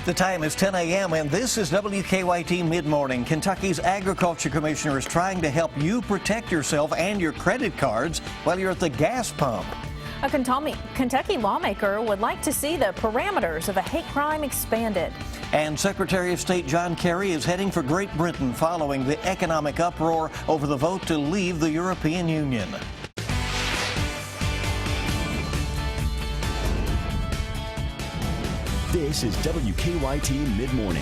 The time is 10 a.m. and this is WKYT Midmorning. Kentucky's Agriculture Commissioner is trying to help you protect yourself and your credit cards while you're at the gas pump. A Kentucky lawmaker would like to see the parameters of a hate crime expanded. And Secretary of State John Kerry is heading for Great Britain following the economic uproar over the vote to leave the European Union. This is WKYT Midmorning.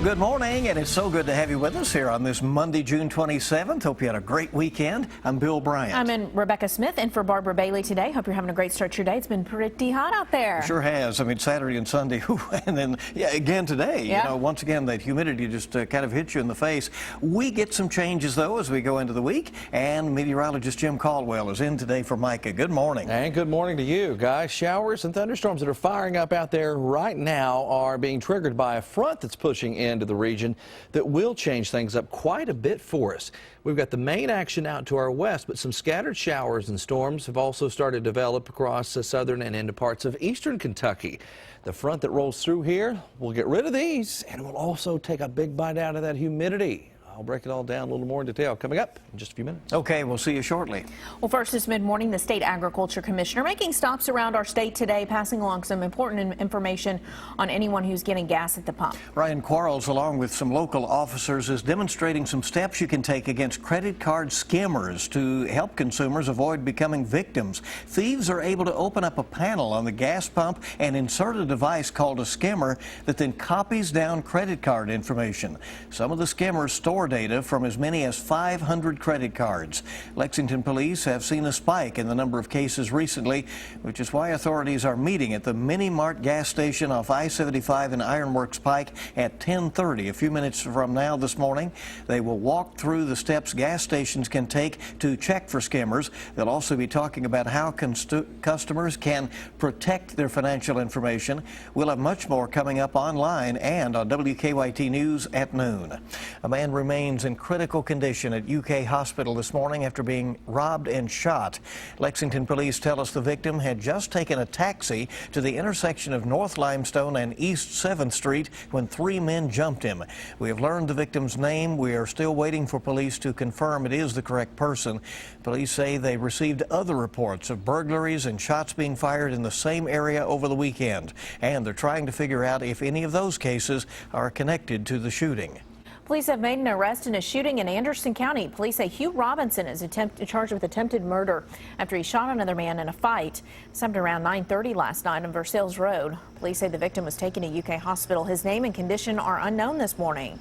Good morning, and it's so good to have you with us here on this Monday, June 27th. Hope you had a great weekend. I'm Bill Bryant. I'm in Rebecca Smith in for Barbara Bailey today. Hope you're having a great start to your day. It's been pretty hot out there. Sure has. I mean, Saturday and Sunday, and then again today. Yeah. You know, once again, that humidity just kind of hits you in the face. We get some changes, though, as we go into the week, and meteorologist Jim Caldwell is in today for Micah. Good morning. And good morning to you, guys. Showers and thunderstorms that are firing up out there right now are being triggered by a front that's pushing into the region that will change things up quite a bit for us. We've got the main action out to our west, but some scattered showers and storms have also started to develop across southern and into parts of eastern Kentucky. The front that rolls through here will get rid of these, and will also take a big bite out of that humidity. I'll break it all down a little more in detail coming up in just a few minutes. Okay, we'll see you shortly. Well, first this mid-morning, the State Agriculture Commissioner making stops around our state today, passing along some important information on anyone who's getting gas at the pump. Ryan Quarles, along with some local officers, is demonstrating some steps you can take against credit card skimmers to help consumers avoid becoming victims. Thieves are able to open up a panel on the gas pump and insert a device called a skimmer that then copies down credit card information. Some of the skimmers store data from as many as 500 credit cards. Lexington police have seen a spike in the number of cases recently, which is why authorities are meeting at the Mini Mart gas station off I-75 and Ironworks Pike at 10:30. A few minutes from now this morning, they will walk through the steps gas stations can take to check for skimmers. They'll also be talking about how customers can protect their financial information. We'll have much more coming up online and on WKYT News at noon. A man remains in critical condition at UK Hospital this morning after being robbed and shot. Lexington police tell us the victim had just taken a taxi to the intersection of North Limestone and East 7th Street when three men jumped him. We have learned the victim's name. We are still waiting for police to confirm it is the correct person. Police say they received other reports of burglaries and shots being fired in the same area over the weekend, and they're trying to figure out if any of those cases are connected to the shooting. Police have made an arrest in a shooting in Anderson County. Police say Hugh Robinson is charged with attempted murder after he shot another man in a fight. This happened around 9:30 last night on Versailles Road. Police say the victim was taken to UK Hospital. His name and condition are unknown this morning.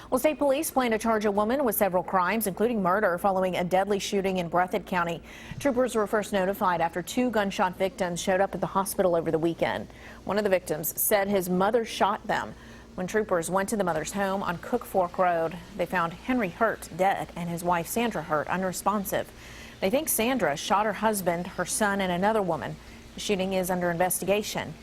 Well, state police plan to charge a woman with several crimes, including murder, following a deadly shooting in Breathitt County. Troopers were first notified after two gunshot victims showed up at the hospital over the weekend. One of the victims said his mother shot them. When troopers went to the mother's home on Cook Fork Road, they found Henry Hurt dead and his wife Sandra Hurt unresponsive. They think Sandra shot her husband, her son, and another woman. The shooting is under investigation.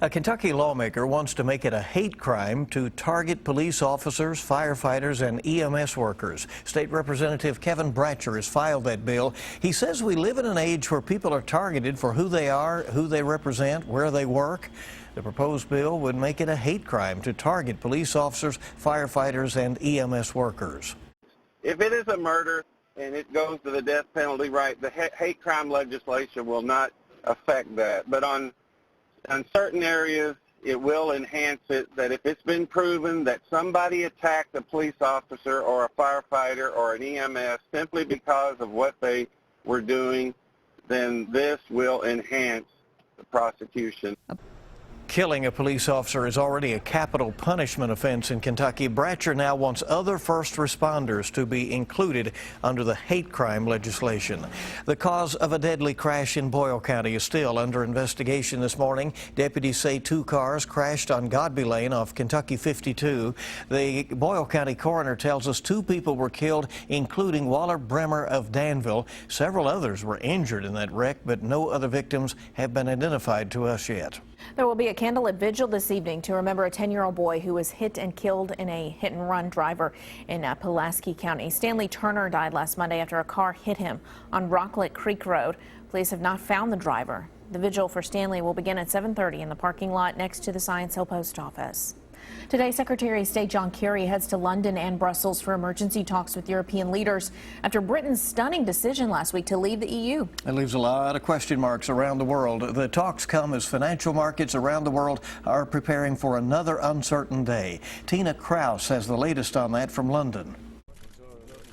A Kentucky lawmaker wants to make it a hate crime to target police officers, firefighters, and EMS workers. State Representative Kevin Bratcher has filed that bill. He says we live in an age where people are targeted for who they are, who they represent, where they work. The proposed bill would make it a hate crime to target police officers, firefighters, and EMS workers. If it is a murder and it goes to the death penalty, right, the hate crime legislation will not affect that. But on certain areas, it will enhance it, that if it's been proven that somebody attacked a police officer or a firefighter or an EMS simply because of what they were doing, then this will enhance the prosecution. Killing a police officer is already a capital punishment offense in Kentucky. Bratcher now wants other first responders to be included under the hate crime legislation. The cause of a deadly crash in Boyle County is still under investigation this morning. Deputies say two cars crashed on Godby Lane off Kentucky 52. The Boyle County coroner tells us two people were killed, including Waller Bremer of Danville. Several others were injured in that wreck, but no other victims have been identified to us yet. There will be a candlelit vigil this evening to remember a 10-year-old boy who was hit and killed in a hit-and-run driver in Pulaski County. Stanley Turner died last Monday after a car hit him on Rocklet Creek Road. Police have not found the driver. The vigil for Stanley will begin at 7:30 in the parking lot next to the Science Hill Post Office. Today, Secretary of State John Kerry heads to London and Brussels for emergency talks with European leaders after Britain's stunning decision last week to leave the EU. It leaves a lot of question marks around the world. The talks come as financial markets around the world are preparing for another uncertain day. Tina Krause has the latest on that from London.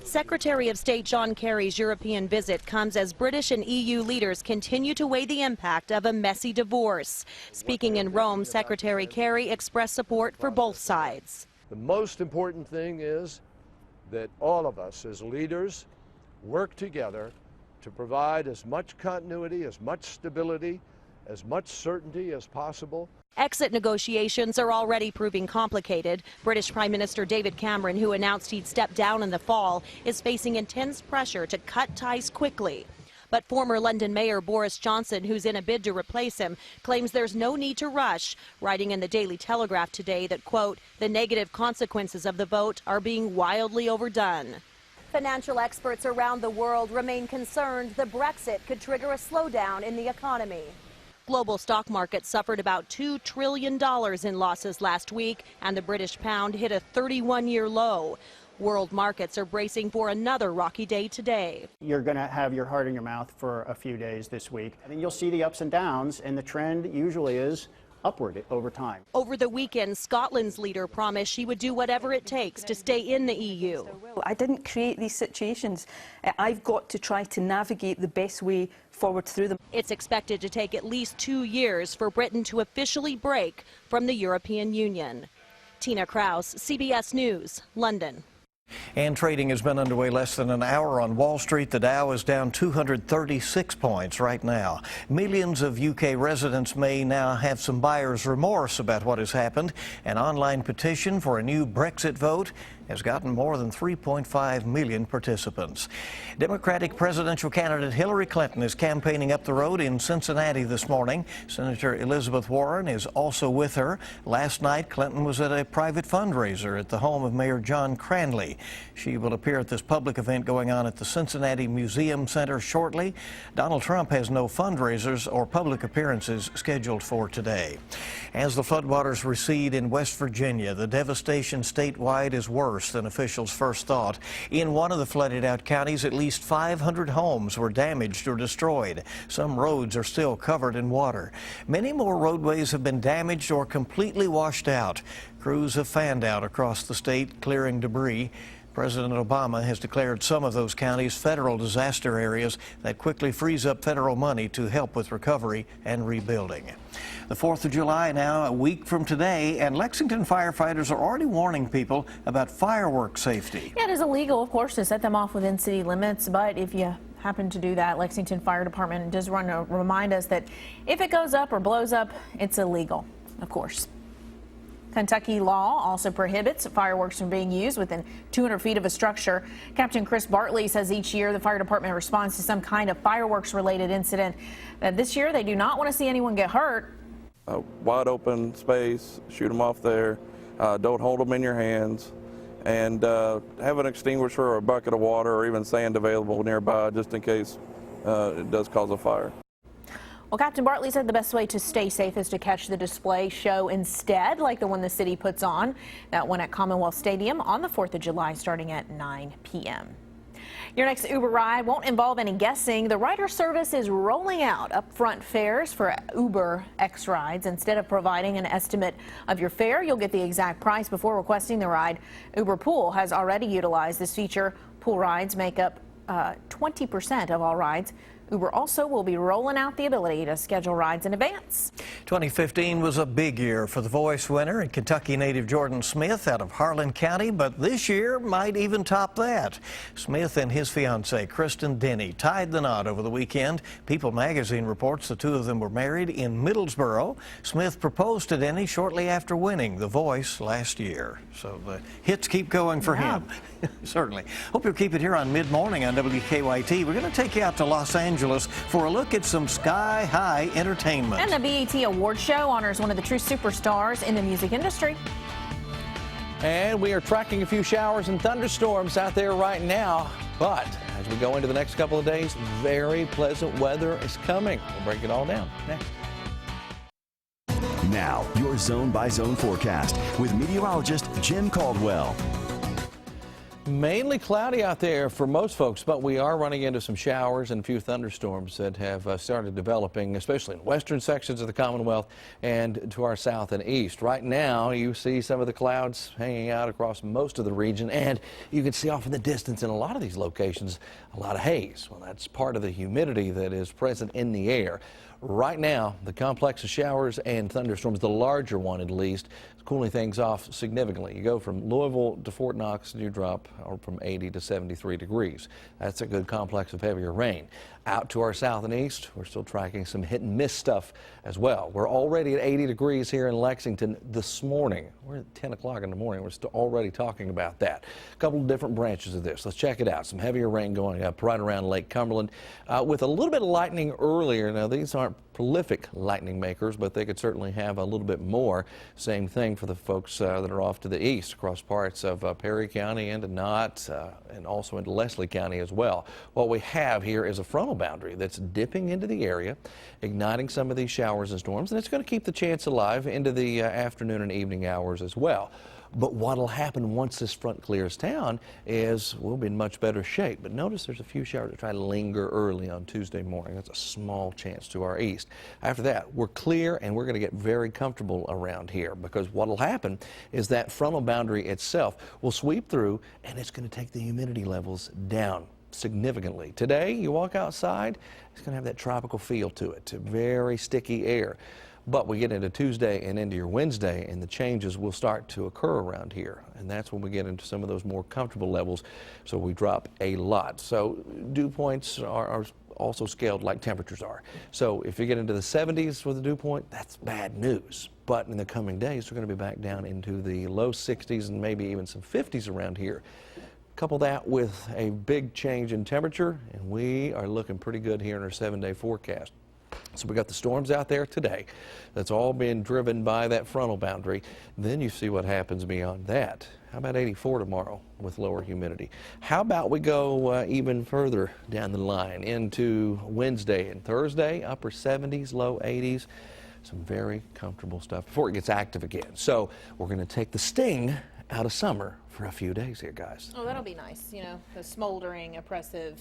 Secretary of State John Kerry's European visit comes as British and EU leaders continue to weigh the impact of a messy divorce. Speaking in Rome, Secretary Kerry expressed support for both sides. The most important thing is that all of us as leaders work together to provide as much continuity, as much stability, as much certainty as possible. Exit negotiations are already proving complicated. British Prime Minister David Cameron, who announced he'd step down in the fall, is facing intense pressure to cut ties quickly. But former London Mayor Boris Johnson, who's in a bid to replace him, claims there's no need to rush, writing in the Daily Telegraph today that, quote, the negative consequences of the vote are being wildly overdone. Financial experts around the world remain concerned the Brexit could trigger a slowdown in the economy. Global stock markets suffered about $2 trillion in losses last week, and the British pound hit a 31-year low. World markets are bracing for another rocky day today. You're going to have your heart in your mouth for a few days this week. I think you'll see the ups and downs, and the trend usually is upward over time. Over the weekend, Scotland's leader promised she would do whatever it takes to stay in the EU. I didn't create these situations. I've got to try to navigate the best way forward through them. It's expected to take at least 2 years for Britain to officially break from the European Union. Tina Krause, CBS News, London. And trading has been underway less than an hour on Wall Street. The Dow is down 236 points right now. Millions of UK residents may now have some buyer's remorse about what has happened. An online petition for a new Brexit vote has gotten more than 3.5 million participants. Democratic presidential candidate Hillary Clinton is campaigning up the road in Cincinnati this morning. Senator Elizabeth Warren is also with her. Last night, Clinton was at a private fundraiser at the home of Mayor John Cranley. She will appear at this public event going on at the Cincinnati Museum Center shortly. Donald Trump has no fundraisers or public appearances scheduled for today. As the floodwaters recede in West Virginia, the devastation statewide is worse than officials first thought. In one of the flooded out counties, at least 500 homes were damaged or destroyed. Some roads are still covered in water. Many more roadways have been damaged or completely washed out. Crews have fanned out across the state, clearing debris. President Obama has declared some of those counties federal disaster areas. That quickly frees up federal money to help with recovery and rebuilding. The 4th of July now, a week from today, and Lexington firefighters are already warning people about fireworks safety. Yeah, it is illegal, of course, to set them off within city limits, but if you happen to do that, Lexington Fire Department does want to remind us that if it goes up or blows up, it's illegal, of course. Kentucky law also prohibits fireworks from being used within 200 feet of a structure. Captain Chris Bartley says each year the fire department responds to some kind of fireworks-related incident. This year they do not want to see anyone get hurt. A wide open space, shoot them off there. Don't hold them in your hands. And have an extinguisher or a bucket of water or even sand available nearby just in case it does cause a fire. Well, Captain Bartley said the best way to stay safe is to catch the display show instead, like the one the city puts on. That one at Commonwealth Stadium on the 4th of July starting at 9 p.m. Your next Uber ride won't involve any guessing. The rider service is rolling out upfront fares for Uber X rides. Instead of providing an estimate of your fare, you'll get the exact price before requesting the ride. Uber Pool has already utilized this feature. Pool rides make up 20% of all rides. Uber also will be rolling out the ability to schedule rides in advance. 2015 was a big year for the Voice winner and Kentucky native Jordan Smith out of Harlan County, but this year might even top that. Smith and his fiancée, Kristen Denny, tied the knot over the weekend. People magazine reports the two of them were married in Middlesboro. Smith proposed to Denny shortly after winning The Voice last year. So the hits keep going for him. Certainly. Hope you'll keep it here on Mid-Morning on WKYT. We're going to take you out to Los Angeles for a look at some sky-high entertainment. And the BET Award Show honors one of the true superstars in the music industry. And we are tracking a few showers and thunderstorms out there right now, but as we go into the next couple of days, very pleasant weather is coming. We'll break it all down next. Now, your zone-by-zone forecast with meteorologist Jim Caldwell. Mainly cloudy out there for most folks, but we are running into some showers and a few thunderstorms that have started developing, especially in western sections of the Commonwealth and to our south and east. Right now, you see some of the clouds hanging out across most of the region, and you can see off in the distance in a lot of these locations a lot of haze. Well, that's part of the humidity that is present in the air. Right now, the complex of showers and thunderstorms, the larger one at least, is cooling things off significantly. You go from Louisville to Fort Knox and you drop from 80 to 73 degrees. That's a good complex of heavier rain. Out to our south and east, we're still tracking some hit and miss stuff as well. We're already at 80 degrees here in Lexington this morning. We're at 10 o'clock in the morning. We're still already talking about that. A couple of different branches of this. Let's check it out. Some heavier rain going up right around Lake Cumberland with a little bit of lightning earlier. Now, these aren't prolific lightning makers, but they could certainly have a little bit more. Same thing for the folks that are off to the east across parts of Perry County into Knott and also into Leslie County as well. What we have here is a frontal boundary that's dipping into the area, igniting some of these showers and storms, and it's going to keep the chance alive into the afternoon and evening hours as well. But what will happen once this front clears town is we'll be in much better shape. But notice there's a few showers that try to linger early on Tuesday morning. That's a small chance to our east. After that, we're clear and we're going to get very comfortable around here because what will happen is that frontal boundary itself will sweep through and it's going to take the humidity levels down significantly. Today, you walk outside, it's going to have that tropical feel to it, very sticky air. But we get into Tuesday and into your Wednesday, and the changes will start to occur around here. And that's when we get into some of those more comfortable levels. So we drop a lot. So dew points are also scaled like temperatures are. So if you get into the 70s with a dew point, that's bad news. But in the coming days, we're going to be back down into the low 60s and maybe even some 50s around here. Couple that with a big change in temperature, and we are looking pretty good here in our 7-day forecast. So we got the storms out there today. That's all being driven by that frontal boundary. Then you see what happens beyond that. How about 84 tomorrow with lower humidity? How about we go even further down the line into Wednesday and Thursday, upper 70s, low 80s. Some very comfortable stuff before it gets active again. So we're going to take the sting out of summer for a few days here, guys. Oh, that'll be nice. You know, the smoldering, oppressive.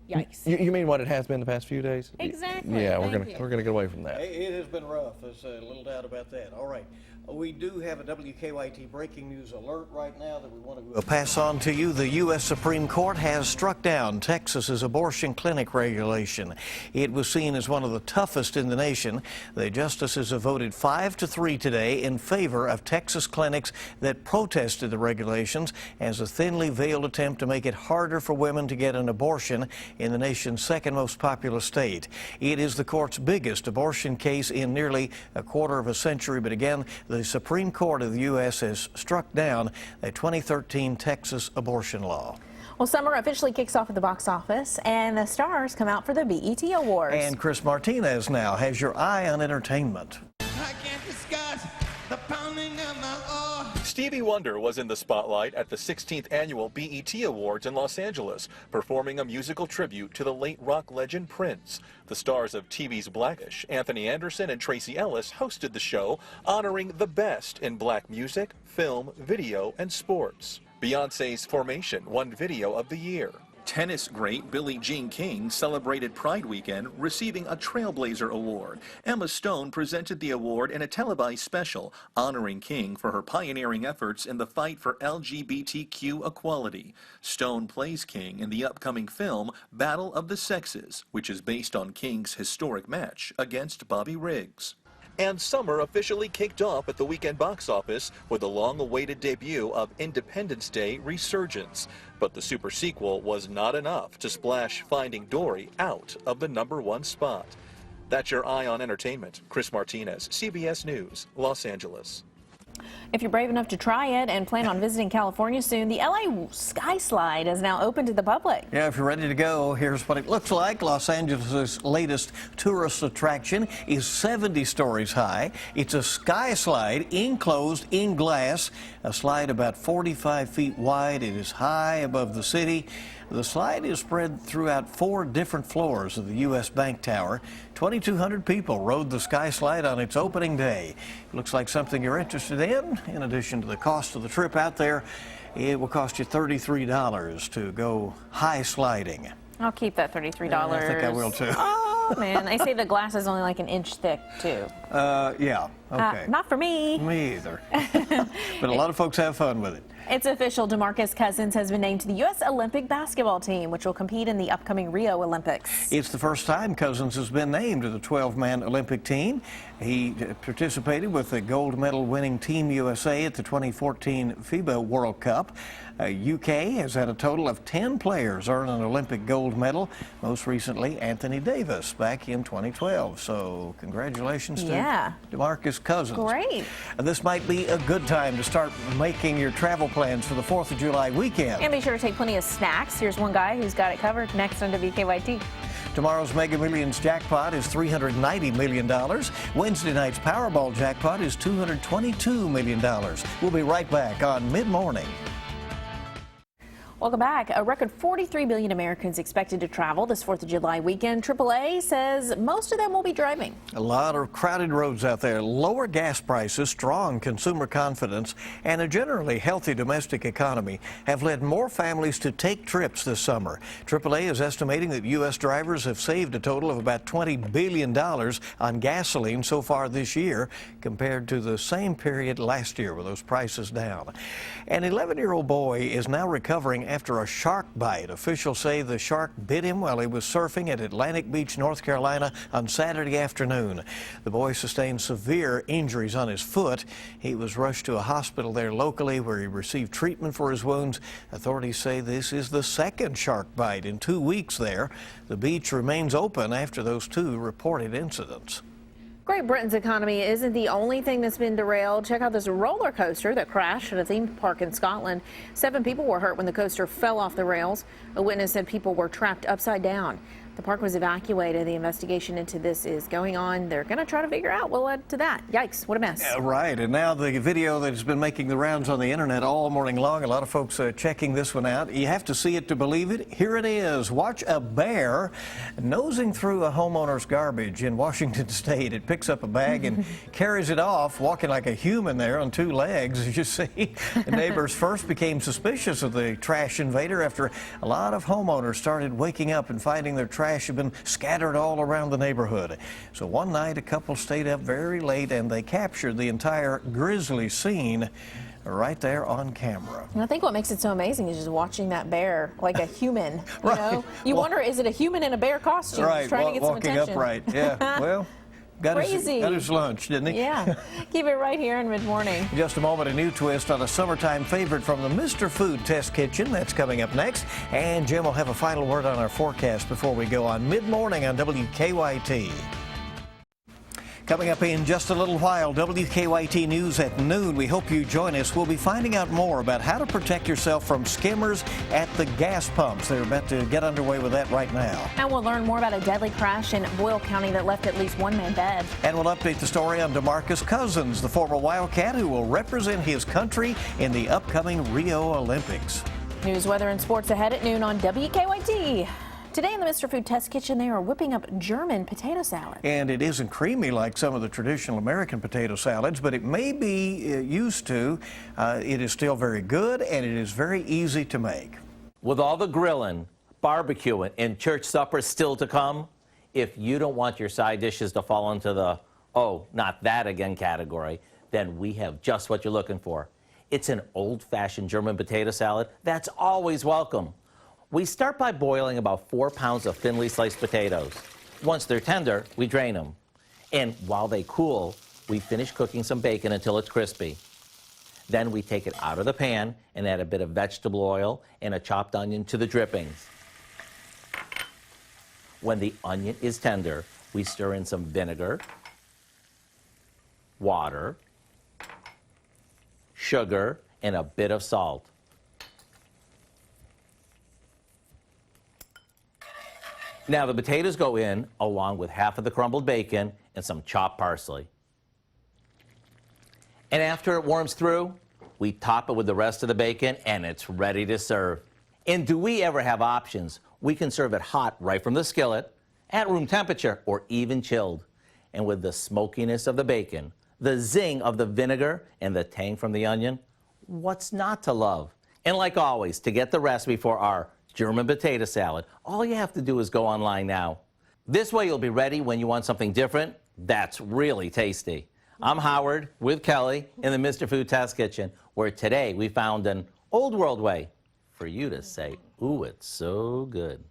Yikes. You mean what it has been the past few days? Exactly. Yeah, we're gonna get away from that. It has been rough. There's a little doubt about that. All right. We do have a WKYT breaking news alert right now that we want to pass on to you. The U.S. Supreme Court has struck down Texas's abortion clinic regulation. It was seen as one of the toughest in the nation. The justices have voted 5-3 today in favor of Texas clinics that protested the regulations as a thinly veiled attempt to make it harder for women to get an abortion in the nation's second most populous state. It is the court's biggest abortion case in nearly a quarter of a century, but again, the Supreme Court of the U.S. has struck down a 2013 Texas abortion law. Well, summer officially kicks off at the box office, and the stars come out for the BET Awards. And Chris Martinez now has your eye on entertainment. I can't discuss the pounding of my heart. Stevie Wonder was in the spotlight at the 16th annual BET Awards in Los Angeles, performing a musical tribute to the late rock legend Prince. The stars of TV's Blackish, Anthony Anderson and Tracy Ellis, hosted the show, honoring the best in black music, film, video, and sports. Beyoncé's Formation won Video of the Year. Tennis great Billie Jean King celebrated Pride Weekend, receiving a Trailblazer Award. Emma Stone presented the award in a televised special, honoring King for her pioneering efforts in the fight for LGBTQ equality. Stone plays King in the upcoming film Battle of the Sexes, which is based on King's historic match against Bobby Riggs. And summer officially kicked off at the weekend box office with the long-awaited debut of Independence Day: Resurgence. But the super sequel was not enough to splash Finding Dory out of the #1 spot. That's your Eye on Entertainment. Chris Martinez, CBS News, Los Angeles. If you're brave enough to try it and plan on visiting California soon, the LA Sky Slide is now open to the public. Yeah, if you're ready to go, here's what it looks like. Los Angeles' latest tourist attraction is 70 stories high. It's a sky slide enclosed in glass, a slide about 45 feet wide. It is high above the city. The slide is spread throughout 4 different floors of the U.S. Bank Tower. 2,200 people rode the Sky Slide on its opening day. It looks like something you're interested in. In addition to the cost of the trip out there, it will cost you $33 to go high sliding. I'll keep that $33. I think I will too. Oh, man. They say the glass is only like an inch thick, too. Yeah, okay. Not for me. Me either. But a lot of folks have fun with it. It's official. DeMarcus Cousins has been named to the U.S. Olympic basketball team, which will compete in the upcoming Rio Olympics. It's the first time Cousins has been named to the 12-man Olympic team. He participated with the gold medal winning Team USA at the 2014 FIBA World Cup. UK has had a total of 10 players earn an Olympic gold medal, most recently Anthony Davis back in 2012. So congratulations to DeMarcus Cousins. Great. This might be a good time to start making your travel plans for the 4th of July weekend. And be sure to take plenty of snacks. Here's one guy who's got it covered next on WKYT. Tomorrow's Mega Millions jackpot is $390 million. Wednesday night's Powerball jackpot is $222 million. We'll be right back on Mid-Morning. Welcome back. A record 43 million Americans expected to travel this 4th of July weekend. AAA says most of them will be driving. A lot of crowded roads out there, lower gas prices, strong consumer confidence, and a generally healthy domestic economy have led more families to take trips this summer. AAA is estimating that U.S. drivers have saved a total of about $20 billion on gasoline so far this year compared to the same period last year with those prices down. An 11-year-old boy is now recovering after a shark bite. Officials say the shark bit him while he was surfing at Atlantic Beach, North Carolina on Saturday afternoon. The boy sustained severe injuries on his foot. He was rushed to a hospital there locally where he received treatment for his wounds. Authorities say this is the second shark bite in 2 weeks there. The beach remains open after those 2 reported incidents. Great Britain's economy isn't the only thing that's been derailed. Check out this roller coaster that crashed at a theme park in Scotland. 7 people were hurt when the coaster fell off the rails. A witness said people were trapped upside down. The park was evacuated. The investigation into this is going on. They're going to try to figure out what led to that. Yikes, what a mess. Right, and now the video that has been making the rounds on the internet all morning long. A lot of folks checking this one out. You have to see it to believe it. Here it is. Watch a bear nosing through a homeowner's garbage in Washington State. It picks up a bag and carries it off, walking like a human there on 2 legs, as you see. The neighbors first became suspicious of the trash invader after a lot of homeowners started waking up and finding their trash had been scattered all around the neighborhood. So one night a couple stayed up very late and they captured the entire grisly scene right there on camera. And I think what makes it so amazing is just watching that bear like a human. You Right. know, you wonder, is it a human in a bear costume? Right, Just trying to get some walking attention. upright. Yeah, well, got Crazy. his lunch, didn't he? Yeah. Keep it right here in Mid-Morning. In just a moment, a new twist on a summertime favorite from the Mr. Food Test Kitchen. That's coming up next. And Jim will have a final word on our forecast before we go on Mid-Morning on WKYT. Coming up in just a little while, WKYT News at noon. We hope you join us. We'll be finding out more about how to protect yourself from skimmers at the gas pumps. They're about to get underway with that right now. And we'll learn more about a deadly crash in Boyle County that left at least 1 man dead. And we'll update the story on DeMarcus Cousins, the former Wildcat who will represent his country in the upcoming Rio Olympics. News, weather, and sports ahead at noon on WKYT. Today in the Mr. Food Test Kitchen, they are whipping up German potato salad. And it isn't creamy like some of the traditional American potato salads, but it may be used to. It is still very good, and it is very easy to make. With all the grilling, barbecuing, and church suppers still to come, if you don't want your side dishes to fall into the, oh, not that again category, then we have just what you're looking for. It's an old-fashioned German potato salad that's always welcome. We start by boiling about 4 pounds of thinly sliced potatoes. Once they're tender, we drain them. And while they cool, we finish cooking some bacon until it's crispy. Then we take it out of the pan and add a bit of vegetable oil and a chopped onion to the drippings. When the onion is tender, we stir in some vinegar, water, sugar, and a bit of salt. Now the potatoes go in along with half of the crumbled bacon and some chopped parsley. And after it warms through, we top it with the rest of the bacon and it's ready to serve. And do we ever have options? We can serve it hot right from the skillet, at room temperature, or even chilled. And with the smokiness of the bacon, the zing of the vinegar, and the tang from the onion, what's not to love? And like always, to get the recipe for our German potato salad, all you have to do is go online now. This way you'll be ready when you want something different that's really tasty. I'm Howard with Kelly in the Mr. Food Test Kitchen, where today we found an old world way for you to say, ooh, it's so good.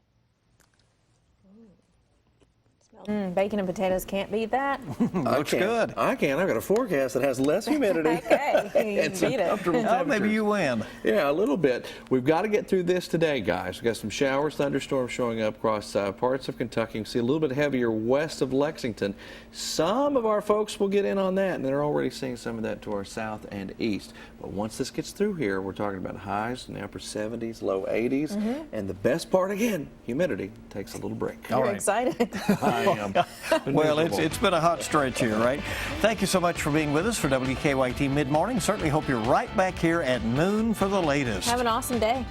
Bacon and potatoes can't beat that. Looks good. I can. I've got a forecast that has less humidity. Okay, you and some beat it. comfortable temperatures. Maybe you win. Yeah, a little bit. We've got to get through this today, guys. We've got some showers, thunderstorms showing up across parts of Kentucky. You can see a little bit heavier west of Lexington. Some of our folks will get in on that, and they're already seeing some of that to our south and east. But once this gets through here, we're talking about highs in the upper 70s, low 80s. And the best part, again, humidity takes a little break. You're excited. I am. Well, it's been a hot stretch here, right? Thank you so much for being with us for WKYT Mid-Morning. Certainly hope you're right back here at noon for the latest. Have an awesome day.